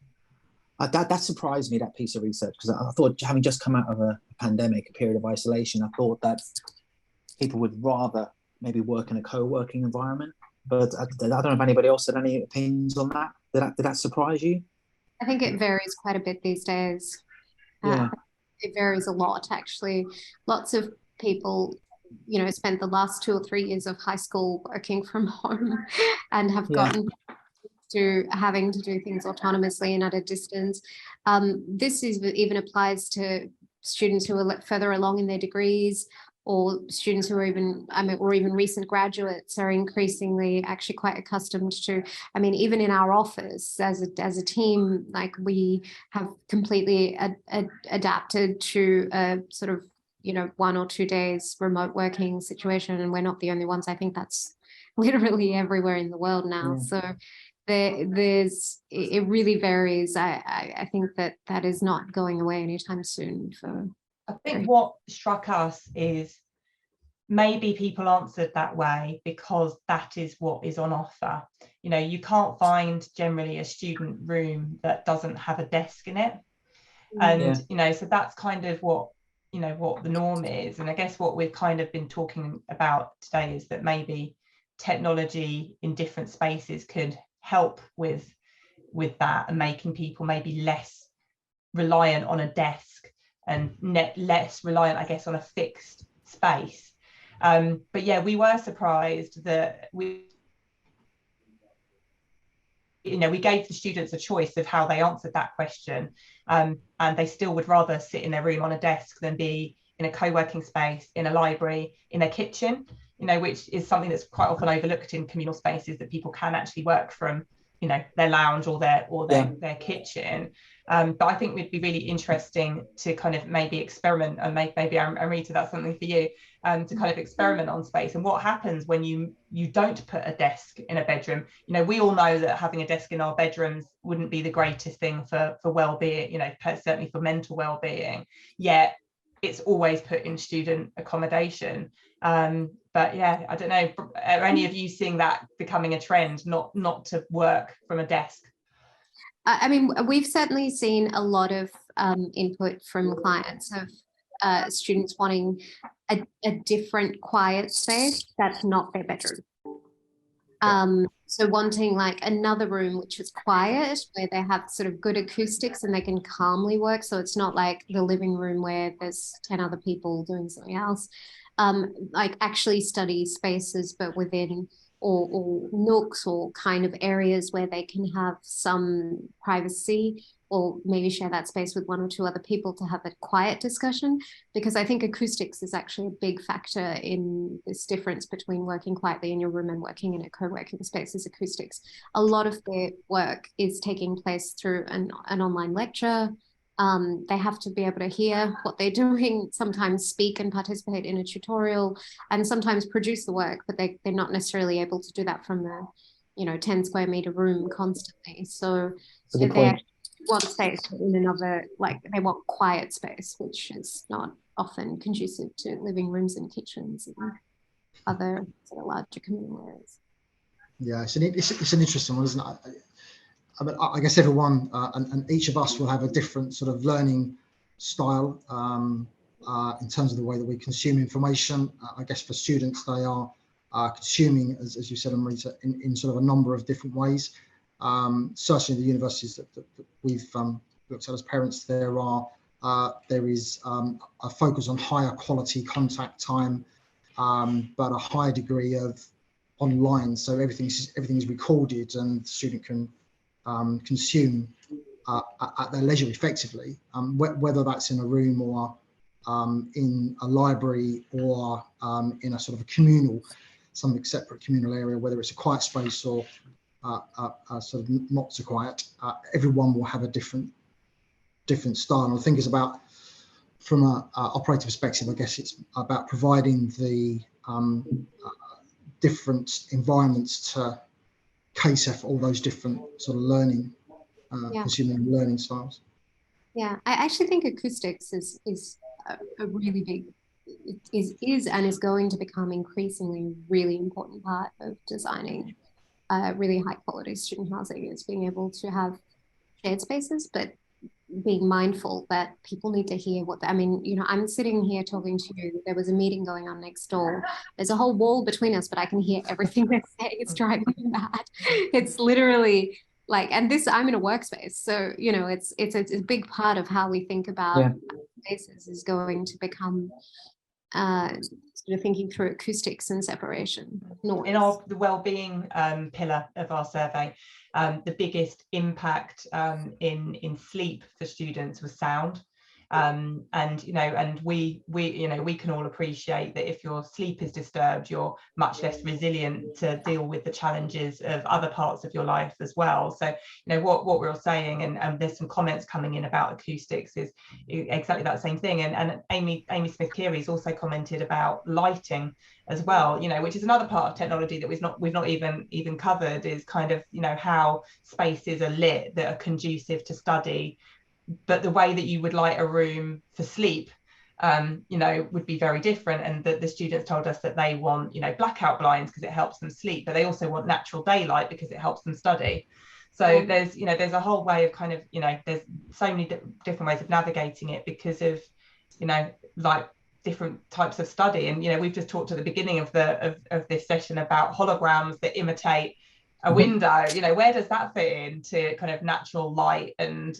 That surprised me, that piece of research, because I thought, having just come out of a pandemic, a period of isolation, I thought that people would rather maybe work in a co-working environment. But I don't know if anybody else had any opinions on that. Did that surprise you? I think it varies quite a bit these days. Yeah. It varies a lot, actually. Lots of people, spent the last 2 or 3 years of high school working from home and have gotten to having to do things autonomously and at a distance. This even applies to students who are further along in their degrees, or students who are even recent graduates are increasingly actually quite accustomed to, even in our office as a team, we have completely adapted to a sort of, 1 or 2 days remote working situation. And we're not the only ones. I think that's literally everywhere in the world now. Yeah. So it really varies. I think that is not going away anytime soon. I think what struck us is maybe people answered that way because that is what is on offer. You can't find generally a student room that doesn't have a desk in it. And, so that's kind of what, you know, what the norm is. And I guess what we've kind of been talking about today is that maybe technology in different spaces could help with that, and making people maybe less reliant on a desk and less reliant, I guess, on a fixed space. But yeah, we were surprised that we gave the students a choice of how they answered that question, and they still would rather sit in their room on a desk than be in a co-working space, in a library, in a kitchen, you know, which is something that's quite often overlooked in communal spaces, that people can actually work from, you know, their lounge or their kitchen. But I think it'd be really interesting to kind of maybe experiment, and maybe Amrita, that's something for you, to kind of experiment on space and what happens when you don't put a desk in a bedroom. You know, we all know that having a desk in our bedrooms wouldn't be the greatest thing for well-being, you know, certainly for mental well-being, yet it's always put in student accommodation. But yeah, I don't know, are any of you seeing that becoming a trend, not to work from a desk? I mean, we've certainly seen a lot of input from clients of students wanting a different quiet space that's not their bedroom. So wanting like another room which is quiet, where they have sort of good acoustics and they can calmly work. So it's not like the living room where there's 10 other people doing something else. Like actually study spaces, but within or nooks or kind of areas where they can have some privacy, or maybe share that space with one or two other people to have a quiet discussion. Because I think acoustics is actually a big factor in this difference between working quietly in your room and working in a co-working space is acoustics. A lot of their work is taking place through an online lecture. They have to be able to hear what they're doing, sometimes speak and participate in a tutorial, and sometimes produce the work, but they're not necessarily able to do that from the, you know, 10 square meter room constantly. So they want space in another, like they want quiet space, which is not often conducive to living rooms and kitchens and other sort of larger communal areas. Yeah, it's an interesting one, isn't it? I guess everyone and each of us will have a different sort of learning style in terms of the way that we consume information. I guess for students, they are consuming, as you said, Amrita, in sort of a number of different ways. Certainly the universities that we've looked at as parents, there is a focus on higher quality contact time, but a high degree of online. So everything is recorded and the student can consume at their leisure effectively, whether that's in a room or in a library or in a sort of a communal, something separate communal area, whether it's a quiet space or sort of not so quiet. Everyone will have a different style. And I think it's about, from an operator perspective, I guess it's about providing the different environments to cater for all those different sort of learning, consuming learning styles. Yeah, I actually think acoustics is a really big, is and is going to become increasingly really important part of designing really high quality student housing, is being able to have shared spaces, but being mindful that people need to hear what, I mean, you know, I'm sitting here talking to you, there was a meeting going on next door, there's a whole wall between us, but I can hear everything they're saying. It's driving me mad. It's literally like, and this, I'm in a workspace, so you know, it's a big part of how we think about spaces is going to become sort of thinking through acoustics and separation. Noise. In the well-being pillar of our survey, the biggest impact in sleep for students was sound. And you know, and we you know, we can all appreciate that if your sleep is disturbed, you're much less resilient to deal with the challenges of other parts of your life as well. So you know, what we're all saying, and there's some comments coming in about acoustics, is exactly that same thing. And Amy Smith-Keary's also commented about lighting as well, you know, which is another part of technology that we've not even covered, is kind of, you know, how spaces are lit that are conducive to study. But the way that you would light a room for sleep, you know, would be very different. And the students told us that they want, you know, blackout blinds because it helps them sleep, but they also want natural daylight because it helps them study. So there's, you know, there's a whole way of kind of, you know, there's so many different ways of navigating it because of like different types of study. And we've just talked at the beginning of this session about holograms that imitate a window. Where does that fit into kind of natural light and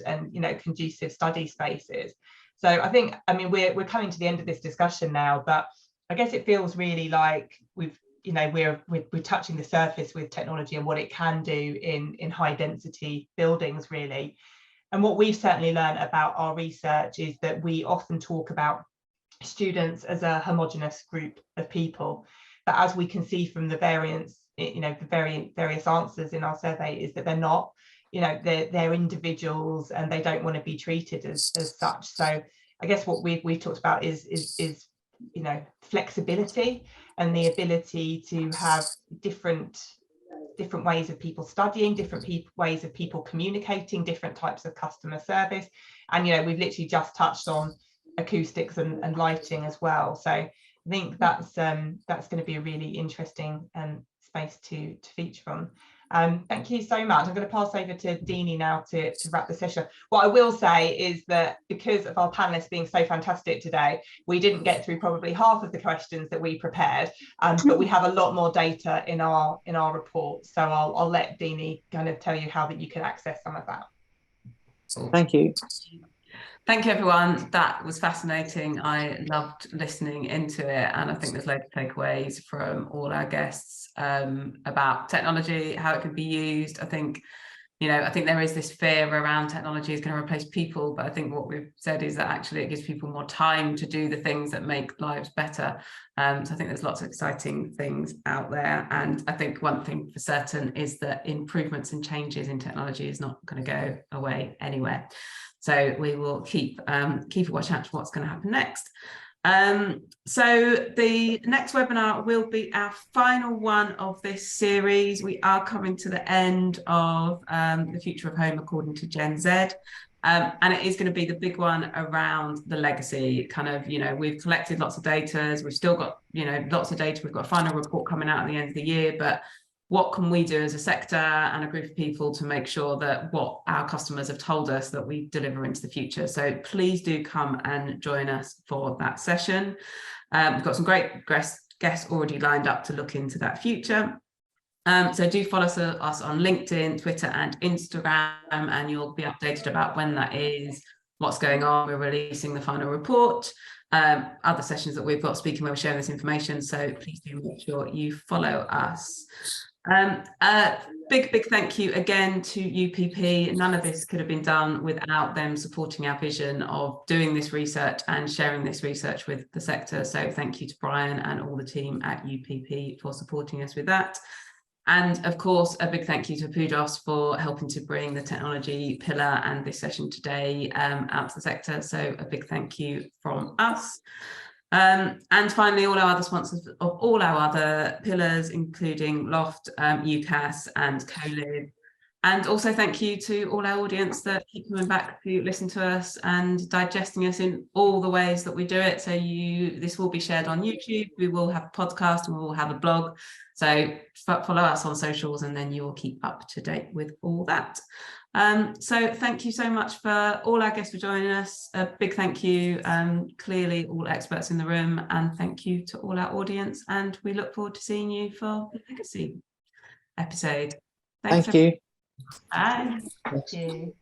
conducive study spaces? So I think, we're coming to the end of this discussion now, but I guess it feels really like we're touching the surface with technology and what it can do in high density buildings, really. And what we've certainly learned about our research is that we often talk about students as a homogenous group of people, but as we can see from the various answers in our survey, is that they're not. They're individuals and they don't want to be treated as such. So I guess what we've talked about is flexibility and the ability to have different ways of people studying, different ways of people communicating, different types of customer service. And we've literally just touched on acoustics and lighting as well. So I think that's going to be a really interesting space to feature on. Thank you so much. I'm going to pass over to Deanie now to wrap the session. What I will say is that because of our panelists being so fantastic today, we didn't get through probably half of the questions that we prepared, but we have a lot more data in our report. So I'll let Deanie kind of tell you how that you can access some of that. Thank you. Thank you, everyone. That was fascinating. I loved listening into it, and I think there's loads of takeaways from all our guests about technology, how it can be used. I think there is this fear around technology is going to replace people, but I think what we've said is that actually it gives people more time to do the things that make lives better. So I think there's lots of exciting things out there, and I think one thing for certain is that improvements and changes in technology is not going to go away anywhere. So we will keep a watch out for what's going to happen next. So the next webinar will be our final one of this series. We are coming to the end of the future of home according to Gen Z. And it is going to be the big one around the legacy. Kind of, we've collected lots of data. We've still got, lots of data. We've got a final report coming out at the end of the year, but what can we do as a sector and a group of people to make sure that what our customers have told us that we deliver into the future? So please do come and join us for that session. We've got some great guests already lined up to look into that future. So do follow us on LinkedIn, Twitter and Instagram, and you'll be updated about when that is, what's going on. We're releasing the final report. Other sessions that we've got speaking where we're sharing this information, so please do make sure you follow us. Big thank you again to UPP. None of this could have been done without them supporting our vision of doing this research and sharing this research with the sector. So thank you to Brian and all the team at UPP for supporting us with that. And of course, a big thank you to Apudos for helping to bring the technology pillar and this session today out to the sector. So a big thank you from us. And finally, all our other sponsors of all our other pillars, including Loft, UCAS and CoLive. And also thank you to all our audience that keep coming back to listen to us and digesting us in all the ways that we do it. So this will be shared on YouTube. We will have a podcast and we will have a blog. So follow us on socials and then you will keep up to date with all that. So thank you so much for all our guests for joining us. A big thank you, clearly all experts in the room, and thank you to all our audience. And we look forward to seeing you for the legacy episode. Thanks, Thank you. Bye. Thank you.